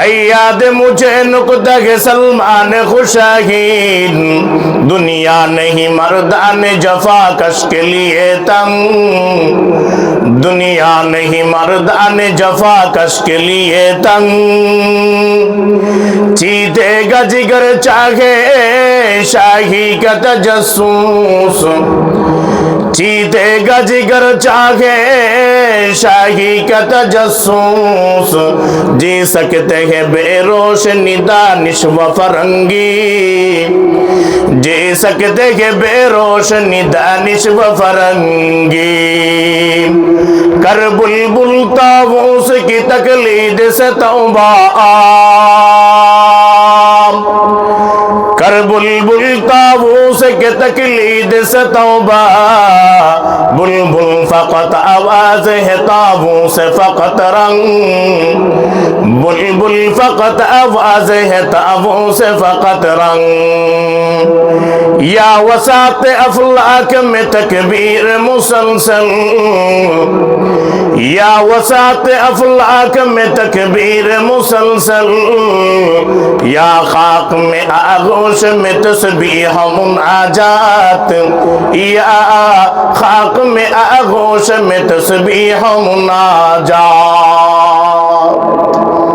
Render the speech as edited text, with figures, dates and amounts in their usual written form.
याद मुझे नुक्ता के सलमान खुशाहीन, दुनिया नहीं मर्दान जफा कश के लिए तंग, दुनिया नहीं मर्दान जफा कश के लिए तंग। चीतेगा जिगर चाहे शाही का तजस्सूस, चीतेगा जिगर चाहे शाही का तजस्सूस। जी सकते हैं बेरोशनी दानिश व फरंगी, जी सकते हैं बेरोशनी दानिश व फरंगी। कर बुलबुल ताऊस की तकलीद से तौबा, कर बुलबुल ताऊस के तकलीद से तौबा। बुलबुल फकत आवाज है ताऊस से फकत रंग, बुलबुल फकत आवाज है ताऊस से फकत रंग। या वसात अफलाक में तकबीर मुसलसल, या वसात अफलाक में तकबीर मुसलसल। या खाक में आगोश में तस्बीह मुनाजात, या खाक में आगोश में तस्बीह मुनाजात।